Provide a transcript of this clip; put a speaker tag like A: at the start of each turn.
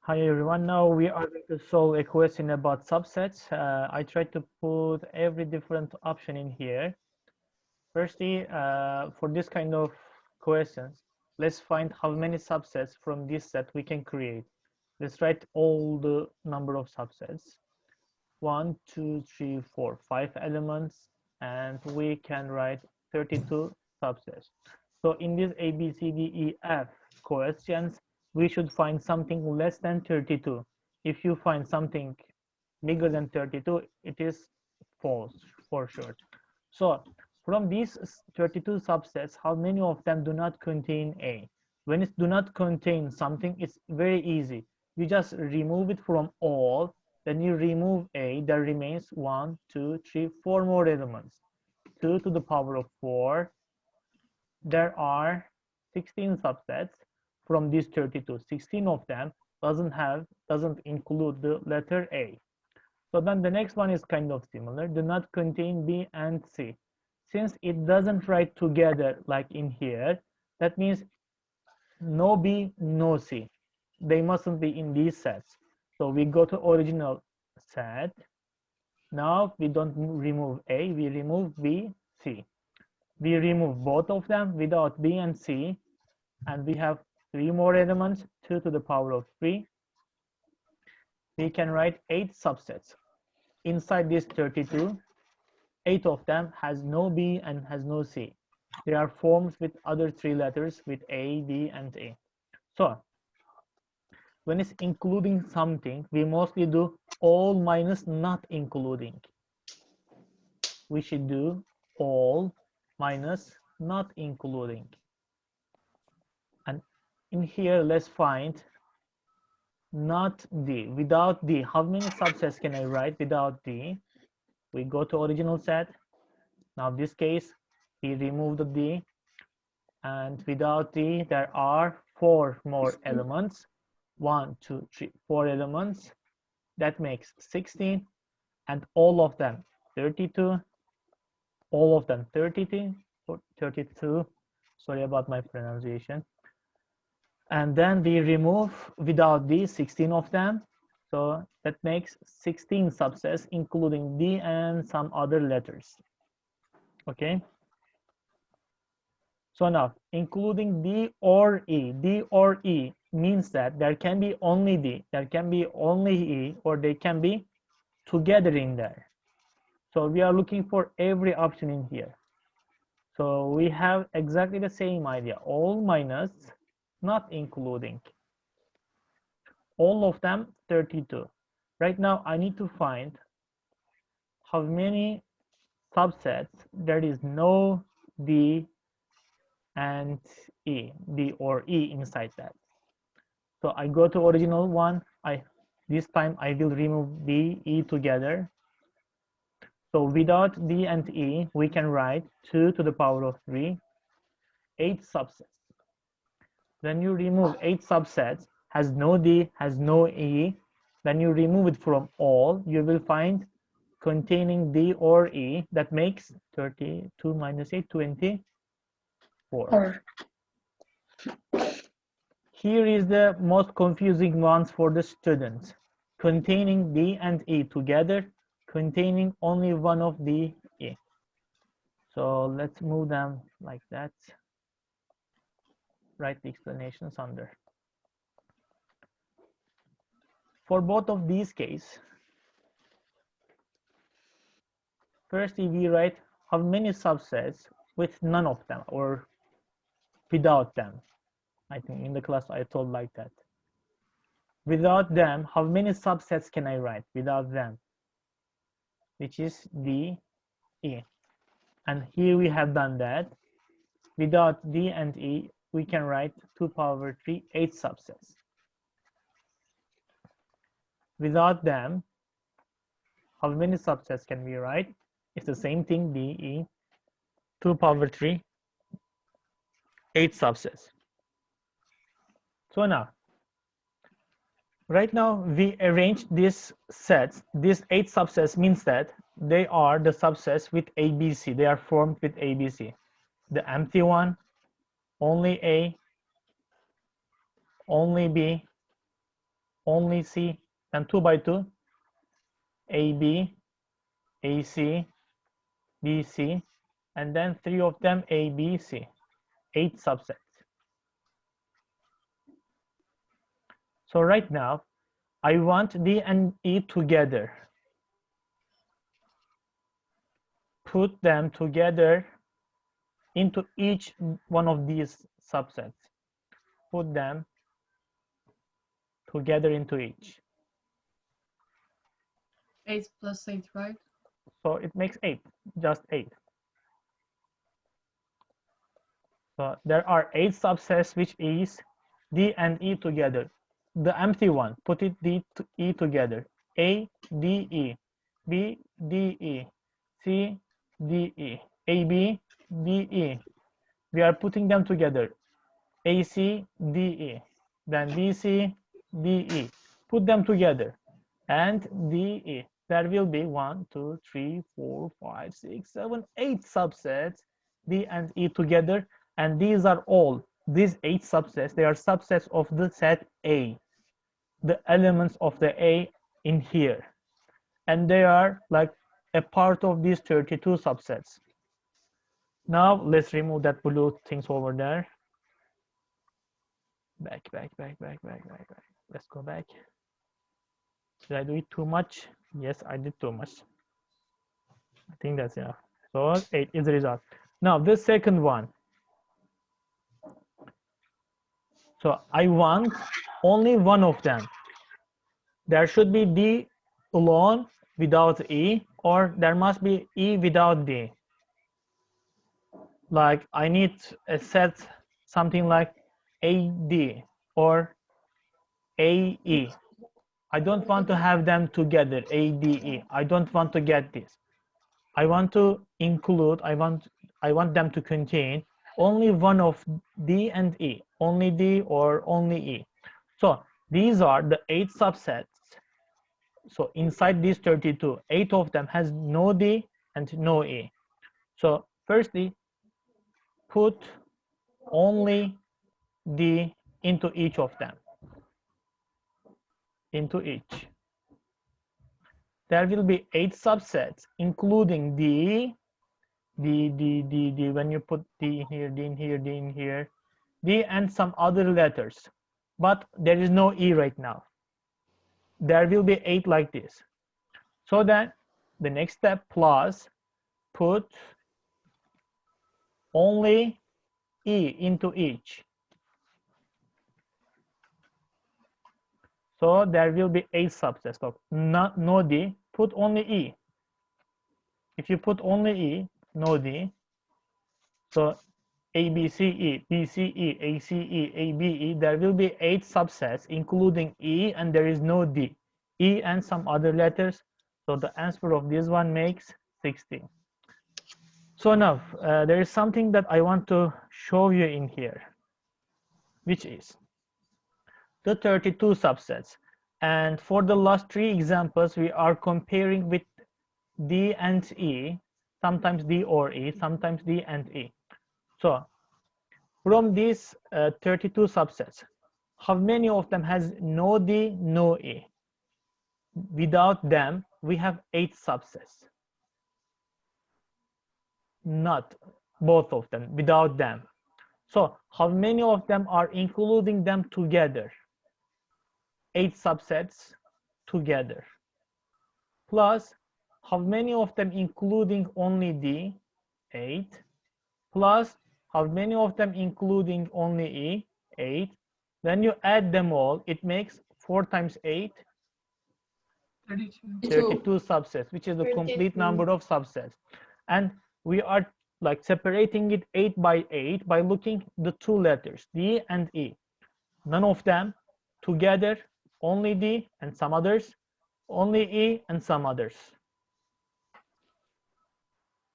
A: Hi everyone, now we are going to solve a question about subsets. I tried to put every different option in here. Firstly, for this kind of questions, let's find how many subsets from this set we can create. Let's write all the number of subsets. 1, 2, 3, 4, 5 elements, and we can write 32 subsets. So in this A, B, C, D, E, F questions, we should find something less than 32. If you find something bigger than 32, it is false for sure. So from these 32 subsets, how many of them do not contain A? When it do not contain something, it's very easy. You just remove it from all, then you remove A, there remains 1, 2, 3, 4 more elements. 2 to the power of 4. There are 16 subsets from these 32. 16 of them doesn't include the letter A. So then the next one is kind of similar. Do not contain B and C. Since it doesn't write together like in here, that means no B, no C. They mustn't be in these sets. So we go to original set. Now we don't remove A, we remove B, C. We remove both of them without B and C, and we have 3 more elements, 2 to the power of 3. We can write 8 subsets. Inside this 32, 8 of them has no B and has no C. They are formed with other 3 letters with A, B, and A. So when it's including something, we mostly do all minus not including. We should do all minus not including. And in here, let's find not D. Without D, how many subsets can I write without D? We go to original set. Now in this case, we remove the D. And without D, there are 4 more elements. 1, 2, 3, 4 elements. That makes 16. And all of them 32. All of them 32. Sorry about my pronunciation. And then we remove without D 16 of them. So that makes 16 subsets, including D and some other letters. Okay. So now, including D or E. D or E means that there can be only D, there can be only E, or they can be together in there. So we are looking for every option in here. So we have exactly the same idea. All minus not including. All of them 32. Right now I need to find how many subsets there is no D and E, D or E inside that. So I go to original one. This time I will remove D, E together. So without D and E, we can write 2 to the power of 3, 8 subsets. When you remove 8 subsets, has no D, has no E, when you remove it from all, you will find containing D or E. That makes 32 minus 8, 24. Here is the most confusing ones for the students. Containing D and E together, containing only one of D, E. So let's move them like that. Write the explanations under. For both of these cases, firstly we write how many subsets with none of them or without them. I think in the class I told like that. Without them, how many subsets can I write without them? Which is D, E. And here we have done that. Without D and E, we can write 2 power 3, 8 subsets. Without them, how many subsets can we write? It's the same thing, D, E, 2 power 3, 8 subsets. So now, right now we arrange these sets. These 8 subsets means that they are the subsets with ABC. They are formed with ABC. The empty one, only A, only B, only C, then 2 by 2, AB, AC, BC, and then 3 of them ABC, 8 subsets. So right now, I want D and E together. Put them together into each one of these subsets. Put them together into each.
B: 8 plus 8, right?
A: So it makes 8, just 8. So there are 8 subsets which is D and E together. The empty one, put it D to E together. A, D, E, B, D, E, C, D, E, A, B, D, E. We are putting them together. A, C, D, E. Then B, C, D, E. Put them together. And D, E. There will be 1, 2, 3, 4, 5, 6, 7, 8 subsets, D and E together. And these are all, these 8 subsets, they are subsets of the set A, the elements of the A in here. And they are like a part of these 32 subsets. Now let's remove that blue things over there. Back. Let's go back. Did I do it too much? Yes, I did too much. I think that's enough. So 8 is the result. Now the second one. So I want only one of them. There should be D alone without E, or there must be E without D. Like I need a set something like AD or AE. I don't want to have them together, ADE. I don't want to get this. I want to include, I want them to contain only one of D and E, only D or only E. So these are the 8 subsets. So inside these 32, 8 of them has no D and no E. So firstly, put only D into each of them, into each. There will be 8 subsets, including D, when you put D in here, D in here, D in here, D and some other letters. But there is no E right now. There will be 8 like this. So then the next step, plus, put only E into each. So there will be 8 subsets. So no D, put only E. If you put only E, no D, so ABCE, BCE, ACE, ABE, there will be 8 subsets, including E, and there is no D. E and some other letters. So the answer of this one makes 16. So now, there is something that I want to show you in here, which is the 32 subsets. And for the last 3 examples, we are comparing with D and E, sometimes D or E, sometimes D and E. So from these 32 subsets, how many of them has no D, no E? Without them, we have 8 subsets. Not both of them, without them. So how many of them are including them together? 8 subsets together. Plus, how many of them including only D? 8. Plus, how many of them including only E? 8. When you add them all, it makes 4 times 8. 32 subsets, which is the complete number of subsets. And we are like separating it 8 by 8 by looking the 2 letters, D and E. None of them together, only D and some others, only E and some others.